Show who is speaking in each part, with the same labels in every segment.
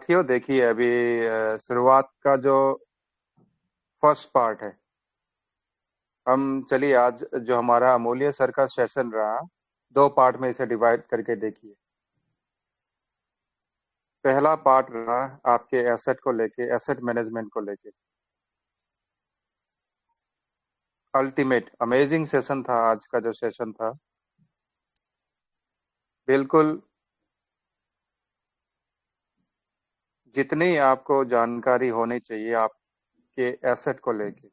Speaker 1: साथियों देखिए अभी शुरुआत का जो फर्स्ट पार्ट है। हम चलिए आज जो हमारा अमूल्य सर का सेशन रहा, दो पार्ट में इसे डिवाइड करके देखिए। पहला पार्ट रहा आपके एसेट को लेके, एसेट मैनेजमेंट को लेके। अल्टीमेट अमेजिंग सेशन था आज का जो सेशन था। बिल्कुल जितनी आपको जानकारी होनी चाहिए आपके एसेट को लेके,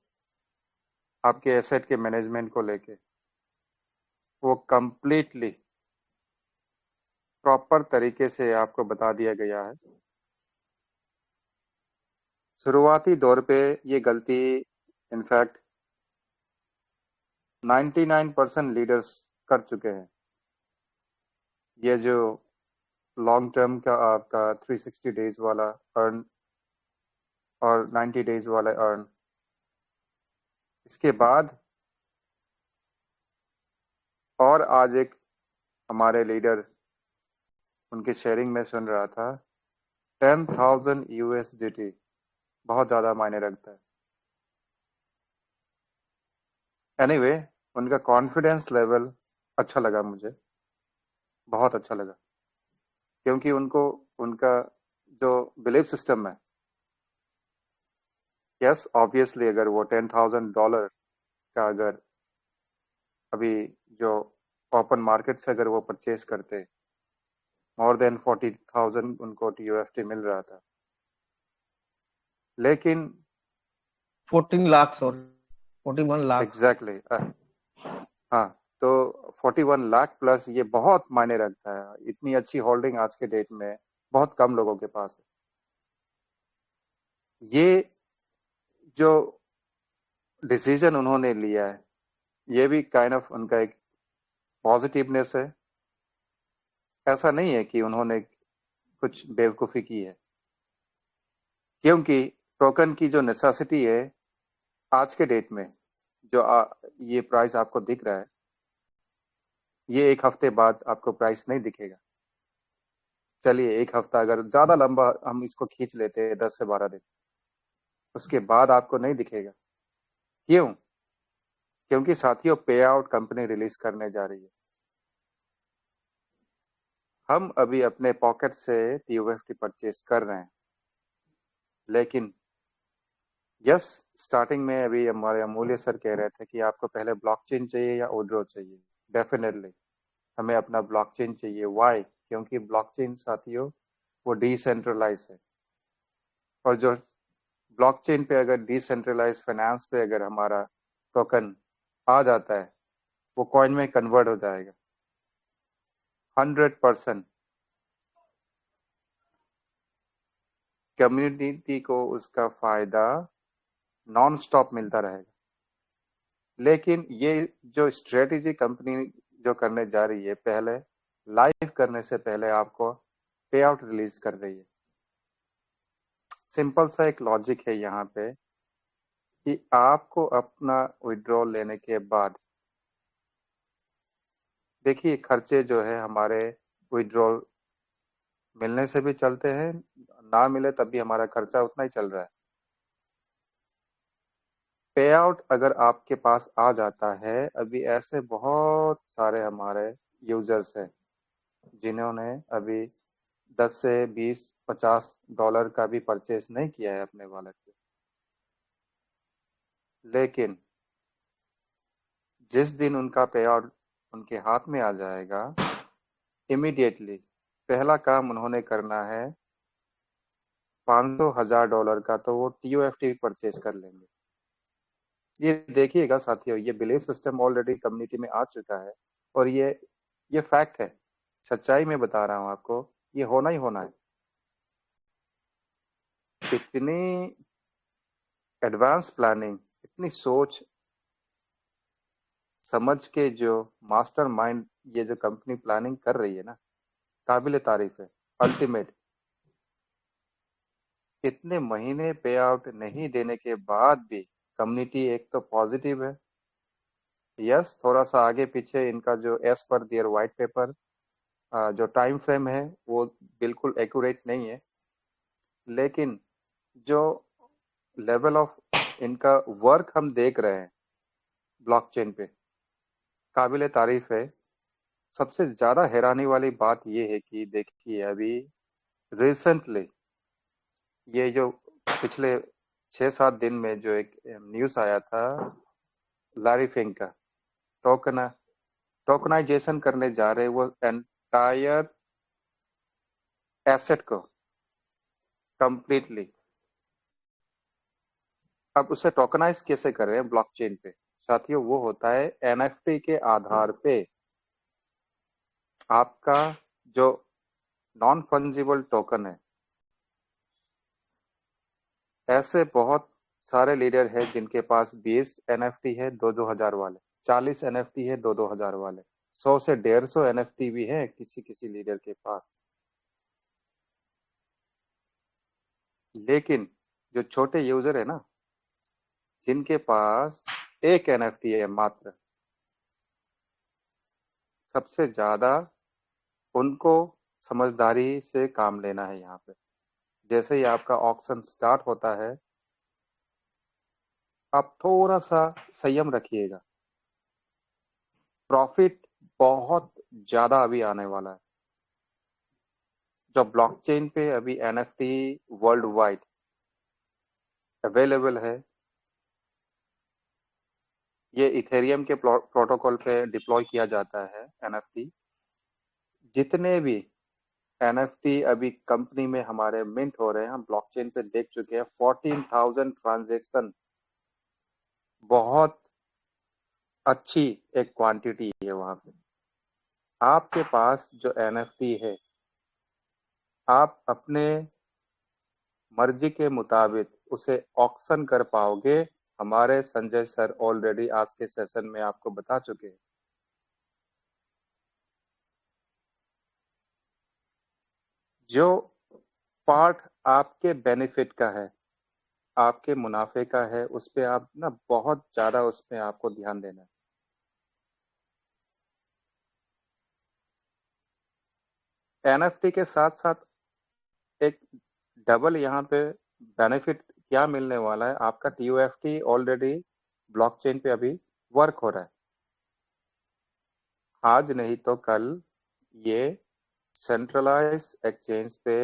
Speaker 1: आपके एसेट के मैनेजमेंट को लेके, वो कंप्लीटली प्रॉपर तरीके से आपको बता दिया गया है। शुरुआती दौर पे ये गलती इनफैक्ट 99% लीडर्स कर चुके हैं। ये जो लॉन्ग टर्म का आपका 360 डेज वाला अर्न और 90 डेज वाला अर्न, इसके बाद और आज एक हमारे लीडर उनकी शेयरिंग में सुन रहा था, 10,000 USDT बहुत ज्यादा मायने रखता है। एनीवे उनका कॉन्फिडेंस लेवल अच्छा लगा, मुझे बहुत अच्छा लगा, क्योंकि उनको उनका जो बिलीफ सिस्टम है, यस ऑब्वियसली अगर वो $10,000 का अगर अभी जो ओपन मार्केट से अगर वो परचेज करते, मोर देन 40,000 उनको TUFT मिल रहा था। लेकिन
Speaker 2: 14 लाख, सॉरी 41 लाख।
Speaker 1: एग्जैक्टली हाँ, तो 41 लाख प्लस ये बहुत मायने रखता है। इतनी अच्छी होल्डिंग आज के डेट में बहुत कम लोगों के पास है। ये जो डिसीजन उन्होंने लिया है, ये भी काइंड ऑफ उनका एक पॉजिटिवनेस है। ऐसा नहीं है कि उन्होंने कुछ बेवकूफ़ी की है, क्योंकि टोकन की जो नेसेसिटी है आज के डेट में, जो ये प्राइस आपको दिख रहा है, ये एक हफ्ते बाद आपको प्राइस नहीं दिखेगा। चलिए एक हफ्ता अगर ज्यादा लंबा हम इसको खींच लेते हैं, 10 से 12 दिन, उसके बाद आपको नहीं दिखेगा। क्यों? क्योंकि साथियों पे आउट कंपनी रिलीज करने जा रही है। हम अभी अपने पॉकेट से TUFT परचेज कर रहे हैं, लेकिन यस स्टार्टिंग में अभी हमारे अमूल्य सर कह रहे थे कि आपको पहले ब्लॉकचेन चाहिए या ओड्रो चाहिए। डेफिनेटली हमें अपना ब्लॉकचेन चाहिए। व्हाई? क्योंकि ब्लॉकचेन साथियों वो डिसेंट्रलाइज है, और जो ब्लॉकचेन पे अगर डिसेंट्रलाइज फाइनेंस पे अगर हमारा टोकन आ जाता है, वो कॉइन में कन्वर्ट हो जाएगा 100%। कम्युनिटी को उसका फायदा नॉन स्टॉप मिलता रहेगा। लेकिन ये जो स्ट्रेटेजी कंपनी जो करने जा रही है, पहले लाइव करने से पहले आपको पे आउट रिलीज कर रही है। सिंपल सा एक लॉजिक है यहाँ पे कि आपको अपना विड्रॉल लेने के बाद, देखिए खर्चे जो है हमारे विड्रॉल मिलने से भी चलते हैं, ना मिले तब भी हमारा खर्चा उतना ही चल रहा है। पे आउट अगर आपके पास आ जाता है, अभी ऐसे बहुत सारे हमारे यूजर्स हैं जिन्होंने अभी 10 से 20 $50 का भी परचेस नहीं किया है अपने वॉलेट पे, लेकिन जिस दिन उनका पे आउट उनके हाथ में आ जाएगा, इमीडिएटली पहला काम उन्होंने करना है, $500,000 का तो वो TUFT परचेज कर लेंगे। ये देखिएगा साथियों, ये बिलीफ सिस्टम ऑलरेडी कम्युनिटी में आ चुका है, और ये फैक्ट है, सच्चाई में बता रहा हूं आपको, ये होना ही होना है। इतनी एडवांस प्लानिंग, इतनी सोच समझ के जो मास्टर माइंड ये जो कंपनी प्लानिंग कर रही है ना, काबिल तारीफ है। अल्टीमेट इतने महीने पे आउट नहीं देने के बाद भी कम्युनिटी एक तो पॉजिटिव है। यस थोड़ा सा आगे पीछे इनका जो as per their white paper जो टाइम फ्रेम है वो बिल्कुल एक्यूरेट नहीं है, लेकिन जो लेवल ऑफ इनका वर्क हम देख रहे हैं ब्लॉकचेन पे, काबिले तारीफ है। सबसे ज्यादा हैरानी वाली बात ये है कि देखिए अभी रिसेंटली ये जो पिछले 6-7 दिन में जो एक न्यूज आया था, लैरी फिंक का टोकनाइजेशन करने जा रहे वो एंटायर एसेट को कंप्लीटली। अब उसे टोकनाइज कैसे कर रहे हैं ब्लॉकचेन पे? साथियों, वो होता है एनएफटी के आधार पे आपका जो नॉन फंजिबल टोकन है। ऐसे बहुत सारे लीडर हैं जिनके पास 20 एनएफटी है, 2-2 हजार वाले, 40 एनएफटी है, 2-2 हजार वाले, 100 से 150 एनएफटी भी है किसी किसी लीडर के पास। लेकिन जो छोटे यूजर है ना, जिनके पास एक एनएफटी है मात्र, सबसे ज्यादा उनको समझदारी से काम लेना है यहाँ पे। जैसे ही आपका ऑक्शन स्टार्ट होता है, आप थोड़ा सा संयम रखिएगा। प्रॉफिट बहुत ज्यादा अभी आने वाला है। जो ब्लॉकचेन पे अभी एनएफटी वर्ल्ड वाइड अवेलेबल है, ये इथेरियम के प्रोटोकॉल पे डिप्लॉय किया जाता है एनएफटी। जितने भी एनएफटी अभी कंपनी में हमारे मिंट हो रहे हैं, हम ब्लॉकचेन पे देख चुके हैं 14,000 ट्रांजेक्शन। बहुत अच्छी एक क्वांटिटी है वहां पे। आपके पास जो एनएफटी है, आप अपने मर्जी के मुताबिक उसे ऑक्शन कर पाओगे। हमारे संजय सर ऑलरेडी आज के सेशन में आपको बता चुके हैं। जो पार्ट आपके बेनिफिट का है, आपके मुनाफे का है, उस पे आप ना बहुत ज्यादा उसमें आपको ध्यान देना है। एनएफटी के साथ साथ एक डबल यहाँ पे बेनिफिट क्या मिलने वाला है, आपका टीयूएफटी ऑलरेडी ब्लॉकचेन पे अभी वर्क हो रहा है। आज नहीं तो कल ये सेंट्रलाइज एक्सचेंज पे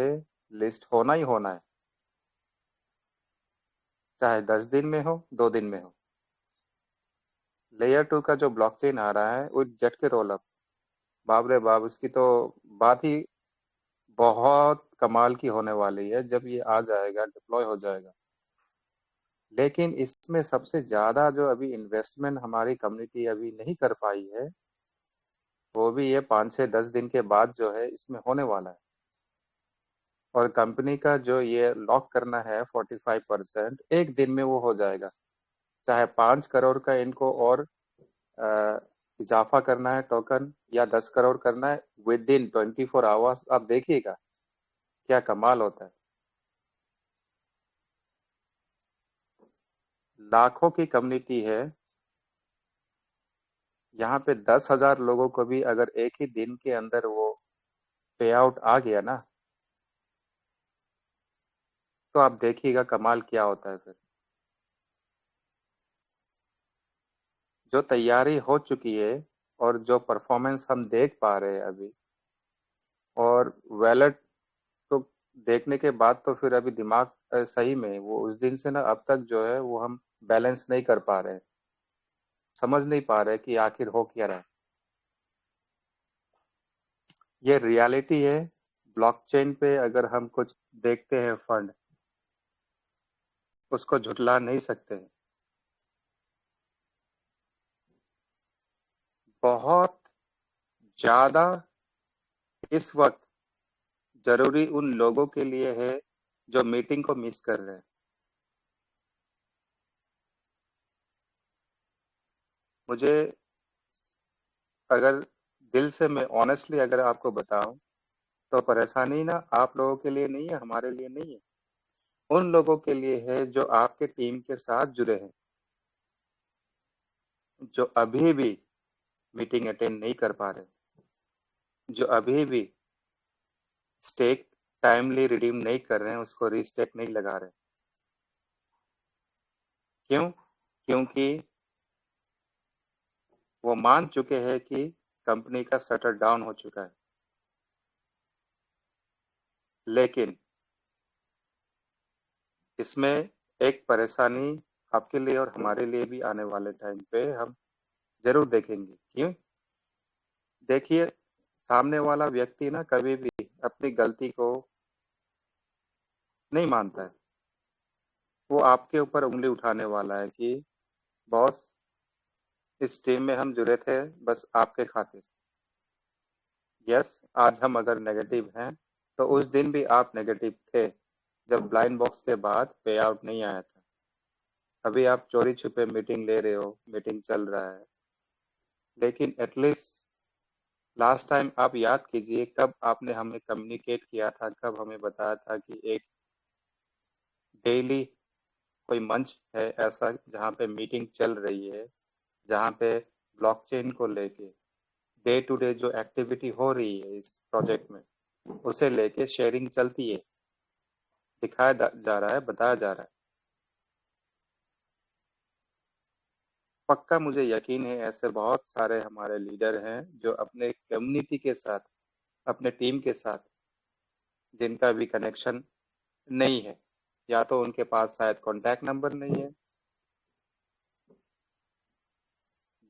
Speaker 1: लिस्ट होना ही होना है, चाहे 10 दिन में हो, 2 दिन में हो। लेयर 2 का जो ब्लॉकचेन आ रहा है वो जेट के रोल अप, बाप रे बाप, उसकी तो बात ही बहुत कमाल की होने वाली है जब ये आ जाएगा, डिप्लॉय हो जाएगा। लेकिन इसमें सबसे ज्यादा जो अभी इन्वेस्टमेंट हमारी कम्युनिटी अभी नहीं कर पाई है, वो भी ये 5 से 10 दिन के बाद जो है इसमें होने वाला है। और कंपनी का जो ये लॉक करना है 45%, एक दिन में वो हो जाएगा। चाहे 5 करोड़ का इनको और अ, इजाफा करना है टोकन, या 10 करोड़ करना है, विद इन 24 आवर्स। आप देखिएगा क्या कमाल होता है। लाखों की कम्युनिटी है यहाँ पे। 10,000 लोगों को भी अगर एक ही दिन के अंदर वो पे आउट आ गया ना, तो आप देखिएगा कमाल क्या होता है फिर। जो तैयारी हो चुकी है और जो परफॉर्मेंस हम देख पा रहे हैं अभी, और वैलेट तो देखने के बाद तो फिर अभी दिमाग सही में वो उस दिन से ना अब तक जो है वो हम बैलेंस नहीं कर पा रहे हैं। समझ नहीं पा रहे कि आखिर हो क्या रहा है। ये रियलिटी है। ब्लॉकचेन पे अगर हम कुछ देखते हैं फंड, उसको झुटला नहीं सकते हैं। बहुत ज्यादा इस वक्त जरूरी उन लोगों के लिए है जो मीटिंग को मिस कर रहे हैं। मुझे, अगर दिल से मैं ऑनेस्टली अगर आपको बताऊं, तो परेशानी ना आप लोगों के लिए नहीं है, हमारे लिए नहीं है। उन लोगों के लिए है जो आपके टीम के साथ जुड़े हैं, जो अभी भी मीटिंग अटेंड नहीं कर पा रहे, जो अभी भी स्टेक टाइमली रिडीम नहीं कर रहे हैं उसको रीस्टेक नहीं लगा रहे। क्यों? क्योंकि वो मान चुके हैं कि कंपनी का शटर डाउन हो चुका है। लेकिन इसमें एक परेशानी आपके लिए और हमारे लिए भी आने वाले टाइम पे हम जरूर देखेंगे। क्यों? देखिए, सामने वाला व्यक्ति ना कभी भी अपनी गलती को नहीं मानता है। वो आपके ऊपर उंगली उठाने वाला है कि बॉस, इस टीम में हम जुड़े थे बस आपके खातिर। यस, आज हम अगर नेगेटिव हैं तो उस दिन भी आप नेगेटिव थे जब ब्लाइंड बॉक्स के बाद पे आउट नहीं आया था। अभी आप चोरी छुपे मीटिंग ले रहे हो, मीटिंग चल रहा है, लेकिन एटलीस्ट लास्ट टाइम आप याद कीजिए कब आपने हमें कम्युनिकेट किया था, कब हमें बताया था कि एक डेली कोई मंच है ऐसा जहाँ पे मीटिंग चल रही है, जहाँ पे ब्लॉकचेन को लेके डे टू डे जो एक्टिविटी हो रही है इस प्रोजेक्ट में उसे लेके शेयरिंग चलती है, दिखाया जा रहा है, बताया जा रहा है। पक्का मुझे यकीन है ऐसे बहुत सारे हमारे लीडर हैं जो अपने कम्युनिटी के साथ, अपने टीम के साथ जिनका भी कनेक्शन नहीं है, या तो उनके पास शायद कॉन्टैक्ट नंबर नहीं है।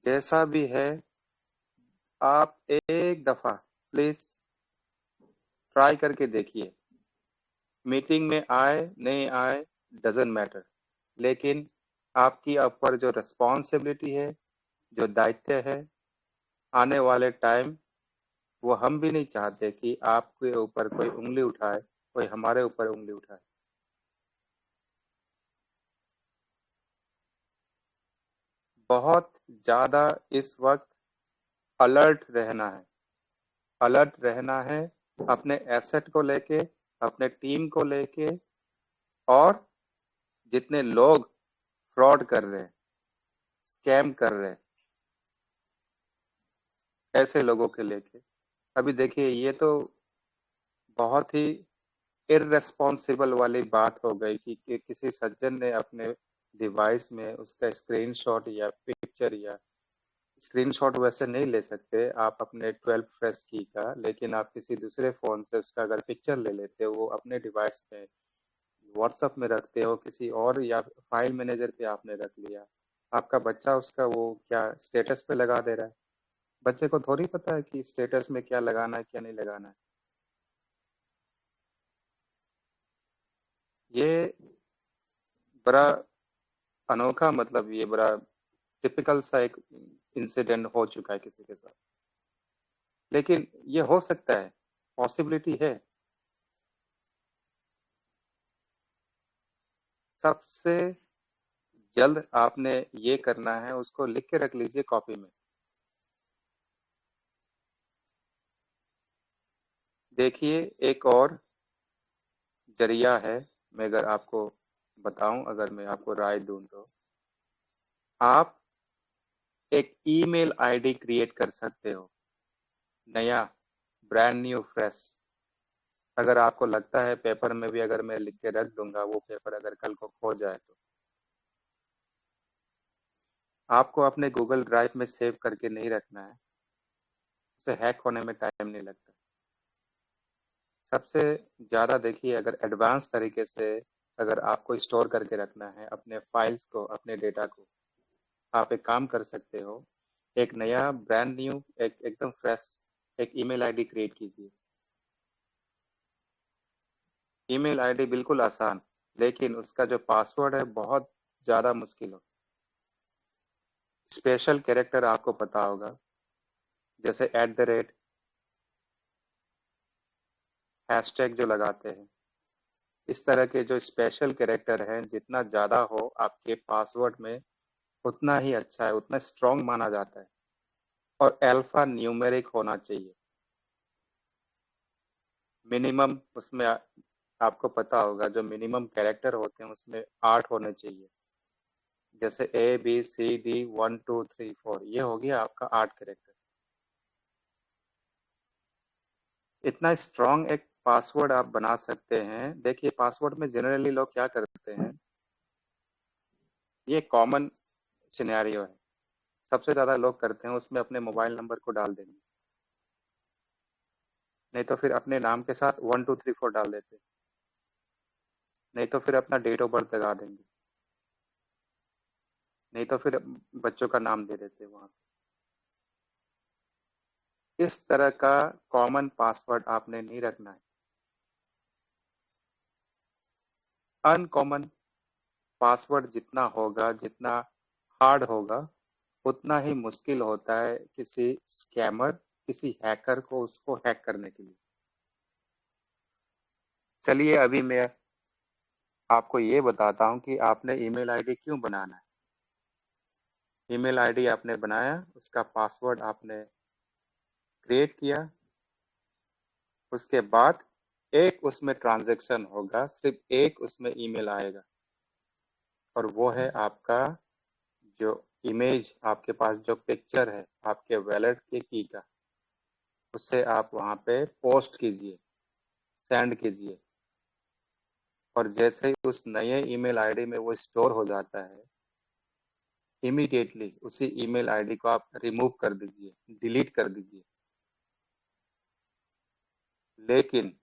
Speaker 1: जैसा भी है, आप एक दफा प्लीज ट्राई करके देखिए। मीटिंग में आए नहीं आए डजंट मैटर, लेकिन आपकी ऊपर जो रिस्पॉन्सिबिलिटी है, जो दायित्व है, आने वाले टाइम वो हम भी नहीं चाहते कि आपके ऊपर कोई उंगली उठाए, कोई हमारे ऊपर उंगली उठाए। बहुत ज्यादा इस वक्त अलर्ट रहना है, अलर्ट रहना है अपने एसेट को लेके, अपने टीम को लेके, और जितने लोग फ्रॉड कर रहे हैं, स्कैम कर रहे हैं, ऐसे लोगों के लेके। अभी देखिए, ये तो बहुत ही इररेस्पॉन्सिबल वाली बात हो गई कि किसी सज्जन ने अपने डिवाइस में उसका स्क्रीनशॉट या पिक्चर, या स्क्रीनशॉट वैसे नहीं ले सकते आप अपने 12 फ्रेश की का, लेकिन आप किसी दूसरे फोन से उसका अगर पिक्चर ले लेते हो, वो अपने डिवाइस पे व्हाट्सएप में रखते हो किसी और, या फाइल मैनेजर पे आपने रख लिया, आपका बच्चा उसका वो क्या स्टेटस पे लगा दे रहा है। बच्चे को थोड़ी पता है कि स्टेटस में क्या लगाना है क्या नहीं लगाना है। ये बड़ा अनोखा, मतलब ये बड़ा टिपिकल सा एक इंसिडेंट हो चुका है किसी के साथ। लेकिन ये हो सकता है, पॉसिबिलिटी है। सबसे जल्द आपने ये करना है, उसको लिख के रख लीजिए कॉपी में। देखिए, एक और जरिया है, मैं अगर आपको बताऊं, अगर मैं आपको राय दूं तो आप एक ईमेल आईडी क्रिएट कर सकते हो, नया, ब्रांड न्यू फ्रेश। अगर आपको लगता है पेपर में भी अगर मैं लिख के रख दूंगा, वो पेपर अगर कल को खो जाए तो आपको अपने गूगल ड्राइव में सेव करके नहीं रखना है, उसे हैक होने में टाइम नहीं लगता। सबसे ज़्यादा देखिए, अगर एडवांस तरीके से अगर आपको स्टोर करके रखना है अपने फाइल्स को, अपने डेटा को, आप एक काम कर सकते हो, एक नया ब्रांड न्यू, एक एकदम फ्रेश एक ईमेल आईडी क्रिएट कीजिए। ईमेल आईडी बिल्कुल आसान, लेकिन उसका जो पासवर्ड है बहुत ज़्यादा मुश्किल हो। स्पेशल कैरेक्टर आपको पता होगा, जैसे @ हैशटैग जो लगाते हैं, इस तरह के जो स्पेशल कैरेक्टर हैं, जितना ज़्यादा हो आपके पासवर्ड में उतना ही अच्छा है, उतना स्ट्रॉन्ग माना जाता है। और अल्फा न्यूमेरिक होना चाहिए मिनिमम उसमें। आपको पता होगा जो मिनिमम कैरेक्टर होते हैं उसमें 8 होने चाहिए। जैसे ABCD 1 2 3 4, ये हो गया आपका 8 कैरेक्टर। इतना स्ट्रॉन्ग एक पासवर्ड आप बना सकते हैं। देखिए, पासवर्ड में जनरली लोग क्या करते हैं, ये कॉमन सिनेरियो है, सबसे ज्यादा लोग करते हैं उसमें अपने मोबाइल नंबर को डाल देंगे, नहीं तो फिर अपने नाम के साथ 1234 डाल देते, नहीं तो फिर अपना डेट ऑफ बर्थ लगा देंगे, नहीं तो फिर बच्चों का नाम दे देते वहां। इस तरह का कॉमन पासवर्ड आपने नहीं रखना है। अनकॉमन पासवर्ड जितना होगा, जितना हार्ड होगा, उतना ही मुश्किल होता है किसी स्कैमर, किसी हैकर को उसको हैक करने के लिए। चलिए अभी मैं आपको ये बताता हूं कि आपने ईमेल आईडी क्यों बनाना है। ईमेल आईडी आपने बनाया, उसका पासवर्ड आपने क्रिएट किया, उसके बाद एक उसमें ट्रांजैक्शन होगा, सिर्फ एक उसमें ईमेल आएगा, और वो है आपका जो इमेज, आपके पास जो पिक्चर है आपके वैलेट के की का, उसे आप वहां पे पोस्ट कीजिए, सेंड कीजिए, और जैसे ही उस नए ईमेल आईडी में वो स्टोर हो जाता है, इमीडिएटली उसी ईमेल आईडी को आप रिमूव कर दीजिए, डिलीट कर दीजिए। लेकिन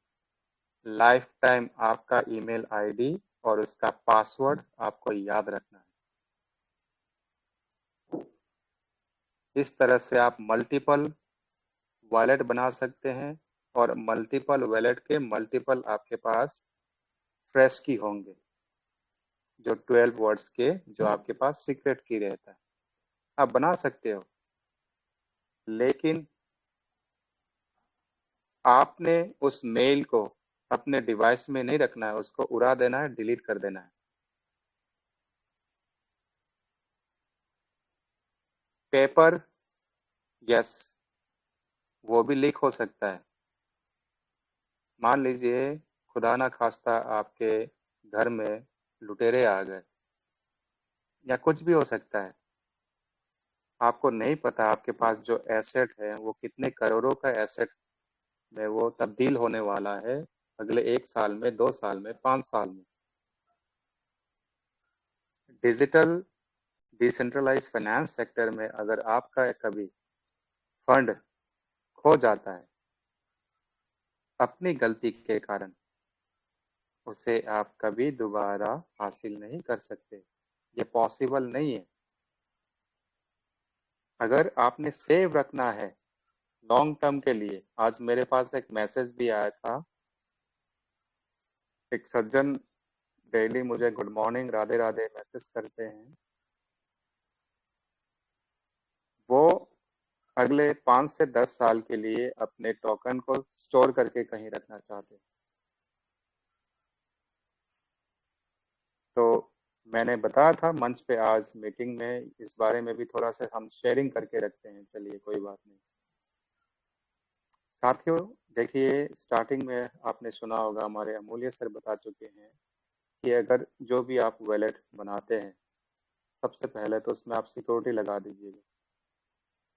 Speaker 1: लाइफ टाइम आपका ईमेल आईडी और उसका पासवर्ड आपको याद रखना है। इस तरह से आप मल्टीपल वॉलेट बना सकते हैं, और मल्टीपल वॉलेट के मल्टीपल आपके पास फ्रेश की होंगे, जो 12 वर्ड्स के, जो आपके पास सीक्रेट की रहता है, आप बना सकते हो। लेकिन आपने उस मेल को अपने डिवाइस में नहीं रखना है, उसको उड़ा देना है, डिलीट कर देना है। पेपर, यस, वो भी लीक हो सकता है। मान लीजिए खुदा ना खास्ता आपके घर में लुटेरे आ गए, या कुछ भी हो सकता है। आपको नहीं पता आपके पास जो एसेट है वो कितने करोड़ों का एसेट में वो तब्दील होने वाला है अगले 1 साल में, 2 साल में, 5 साल में। डिजिटल डिसेंट्रलाइज फाइनेंस सेक्टर में अगर आपका कभी फंड खो जाता है अपनी गलती के कारण, उसे आप कभी दोबारा हासिल नहीं कर सकते, ये पॉसिबल नहीं है। अगर आपने सेव रखना है लॉन्ग टर्म के लिए, आज मेरे पास एक मैसेज भी आया था, एक सज्जन डेली मुझे good morning Radhe Radhe message करते हैं, वो अगले 5 से 10 साल के लिए अपने टोकन को स्टोर करके कहीं रखना चाहते हैं। तो मैंने बताया था मंच पे आज मीटिंग में, इस बारे में भी थोड़ा सा हम शेयरिंग करके रखते हैं, चलिए कोई बात नहीं। साथियों, देखिए, स्टार्टिंग में आपने सुना होगा, हमारे अमूल्य सर बता चुके हैं कि अगर जो भी आप वॉलेट बनाते हैं, सबसे पहले तो उसमें आप सिक्योरिटी लगा दीजिएगा।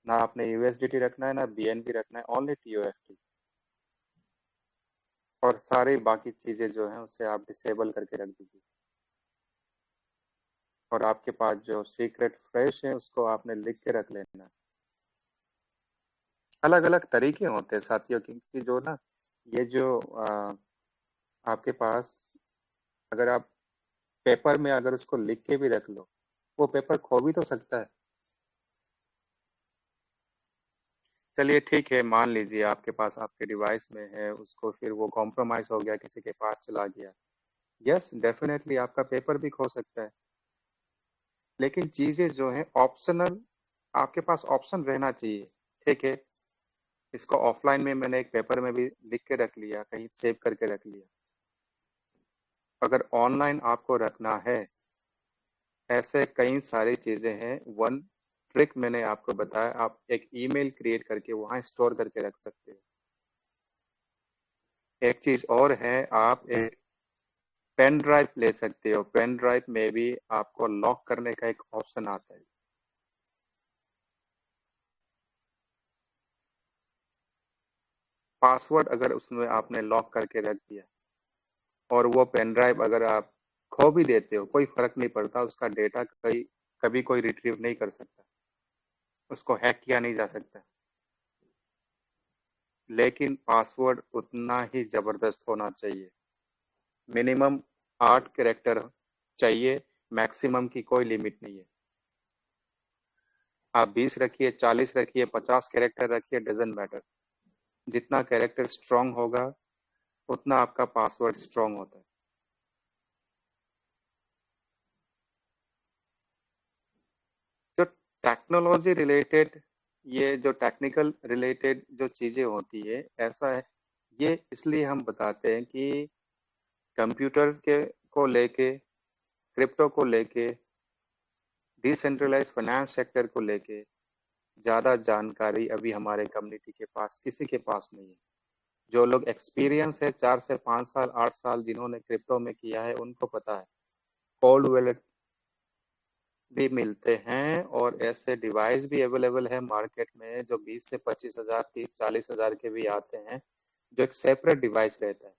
Speaker 1: ना आपने यूएसडीटी रखना है, ना बीएनबी रखना है, ओनली टीओएफटी, और सारी बाकी चीजें जो हैं उसे आप डिसेबल करके रख दीजिए। और आपके पास जो सीक्रेट फ्रेश है उसको आपने लिख के रख लेना। अलग अलग तरीके होते हैं साथियों, क्योंकि जो ना, ये जो आपके पास, अगर आप पेपर में अगर उसको लिख के भी रख लो, वो पेपर खो भी तो सकता है। चलिए ठीक है, मान लीजिए आपके पास आपके डिवाइस में है, उसको फिर वो कॉम्प्रोमाइज हो गया, किसी के पास चला गया, यस डेफिनेटली आपका पेपर भी खो सकता है। लेकिन चीजें जो है ऑप्शनल, आपके पास ऑप्शन रहना चाहिए। ठीक है, इसको ऑफलाइन में मैंने एक पेपर में भी लिख के रख लिया, कहीं सेव करके रख लिया। अगर ऑनलाइन आपको रखना है, ऐसे कई सारी चीजें हैं। वन ट्रिक मैंने आपको बताया, आप एक ईमेल क्रिएट करके वहां स्टोर करके रख सकते हो। एक चीज और है, आप एक पेन ड्राइव ले सकते हो, पेन ड्राइव में भी आपको लॉक करने का एक ऑप्शन आता है। पासवर्ड अगर उसमें आपने लॉक करके रख दिया और वो पेन ड्राइव अगर आप खो भी देते हो, कोई फर्क नहीं पड़ता, उसका डेटा कभी कोई रिट्रीव नहीं कर सकता, उसको हैक किया नहीं जा सकता। लेकिन पासवर्ड उतना ही जबरदस्त होना चाहिए। मिनिमम 8 कैरेक्टर चाहिए, मैक्सिमम की कोई लिमिट नहीं है। आप 20 रखिए, 40 रखिए, 50 कैरेक्टर रखिए, डजेंट मैटर। जितना कैरेक्टर स्ट्रांग होगा उतना आपका पासवर्ड स्ट्रांग होता है। जो टेक्नोलॉजी रिलेटेड, ये जो टेक्निकल रिलेटेड जो चीजें होती है, ऐसा है, ये इसलिए हम बताते हैं कि कंप्यूटर के को लेके, क्रिप्टो को लेके, डिसेंट्रलाइज फाइनेंस सेक्टर को लेके ज्यादा जानकारी अभी हमारे कम्युनिटी के पास, किसी के पास नहीं है। जो लोग एक्सपीरियंस है 4 से 5 साल 8 साल जिन्होंने क्रिप्टो में किया है, उनको पता है। कोल्ड वॉलेट भी मिलते हैं और ऐसे डिवाइस भी अवेलेबल है मार्केट में जो 20 से 25,000, 30-40,000 के भी आते हैं, जो एक सेपरेट डिवाइस रहता है।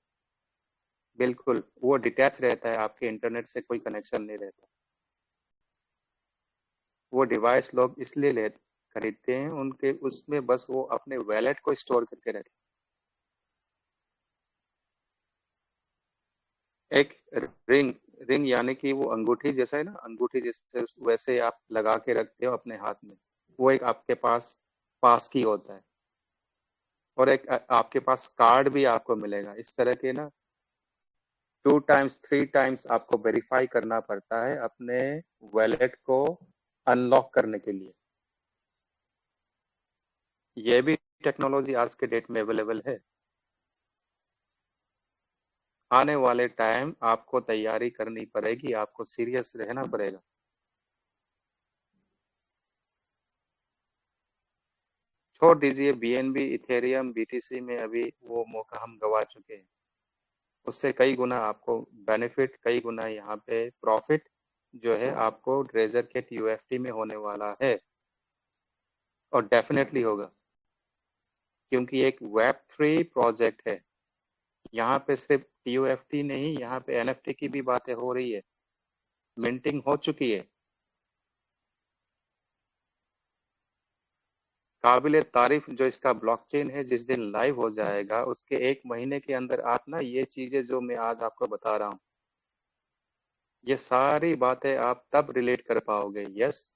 Speaker 1: बिल्कुल वो डिटैच रहता है, आपके इंटरनेट से कोई कनेक्शन नहीं रहता। वो डिवाइस लोग इसलिए खरीदते हैं, उनके उसमें बस वो अपने वैलेट को स्टोर करके रखें। एक रिंग, रिंग यानी कि वो अंगूठी जैसा है ना, अंगूठी जैसे वैसे आप लगा के रखते हो अपने हाथ में, वो एक आपके पास पास की होता है। और एक आपके पास कार्ड भी आपको मिलेगा इस तरह के ना, 2 टाइम्स 3 टाइम्स आपको वेरीफाई करना पड़ता है अपने वॉलेट को अनलॉक करने के लिए। ये भी टेक्नोलॉजी आज के डेट में अवेलेबल है। आने वाले टाइम आपको तैयारी करनी पड़ेगी, आपको सीरियस रहना पड़ेगा। छोड़ दीजिए बीएनबी, इथेरियम, बीटीसी में अभी वो मौका हम गवा चुके हैं। उससे कई गुना आपको बेनिफिट, कई गुना यहाँ पे प्रॉफिट जो है आपको ट्रेजर के यूएफटी में होने वाला है, और डेफिनेटली होगा, क्योंकि एक वेब 3 प्रोजेक्ट है। यहाँ पे सिर्फ यूएफटी नहीं, यहाँ पे एनएफटी की भी बातें हो रही है, मिंटिंग हो चुकी है। काबिले तारीफ जो इसका ब्लॉकचेन है, जिस दिन लाइव हो जाएगा उसके 1 महीने के अंदर आप ना ये चीजें जो मैं आज आपको बता रहा हूँ, ये सारी बातें आप तब रिलेट कर पाओगे। यस,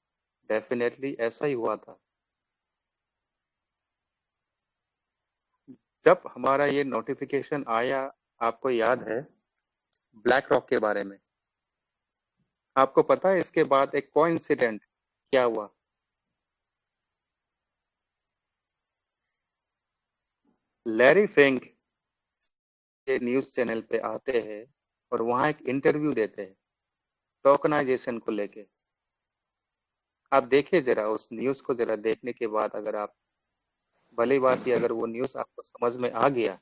Speaker 1: डेफिनेटली ऐसा ही हुआ था। जब हमारा ये नोटिफिकेशन आया, आपको याद है ब्लैक रॉक के बारे में, आपको पता है इसके बाद एक कोइंसिडेंट क्या हुआ? लैरी फिंक के न्यूज चैनल पे आते हैं और वहां एक इंटरव्यू देते हैं टोकनाइजेशन को लेके। आप देखिए जरा उस न्यूज को, जरा देखने के बाद अगर आप, भली बात ही अगर वो न्यूज आपको समझ में आ गया,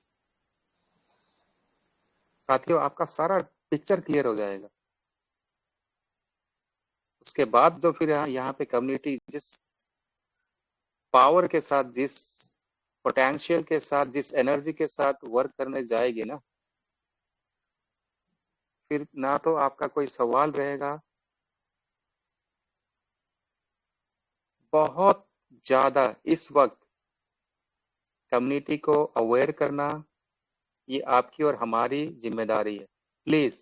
Speaker 1: साथियों आपका सारा पिक्चर क्लियर हो जाएगा। उसके बाद जो फिर यहाँ पे कम्युनिटी जिस पावर के साथ, जिस पोटेंशियल के साथ, जिस एनर्जी के साथ वर्क करने जाएगी ना, फिर ना तो आपका कोई सवाल रहेगा। बहुत ज्यादा इस वक्त कम्युनिटी को अवेयर करना, ये आपकी और हमारी जिम्मेदारी है। प्लीज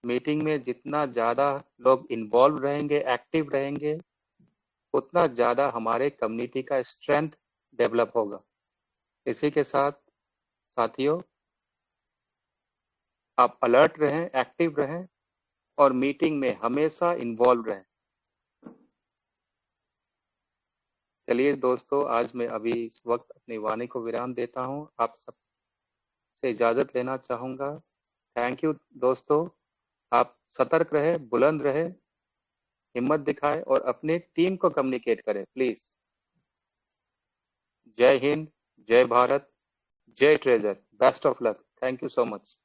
Speaker 1: मीटिंग में जितना ज्यादा लोग इन्वॉल्व रहेंगे, एक्टिव रहेंगे, उतना ज्यादा हमारे कम्युनिटी का स्ट्रेंथ डेवलप होगा। इसी के साथ साथियों, आप अलर्ट रहें, एक्टिव रहें और मीटिंग में हमेशा इन्वॉल्व रहें। चलिए दोस्तों, आज मैं अभी इस वक्त अपनी वाणी को विराम देता हूं, आप सबसे इजाजत लेना चाहूंगा। थैंक यू दोस्तों। आप सतर्क रहे, बुलंद रहे, हिम्मत दिखाए और अपनी टीम को कम्युनिकेट करें प्लीज। जय हिंद, जय भारत, जय treasure, best of luck, thank you so much.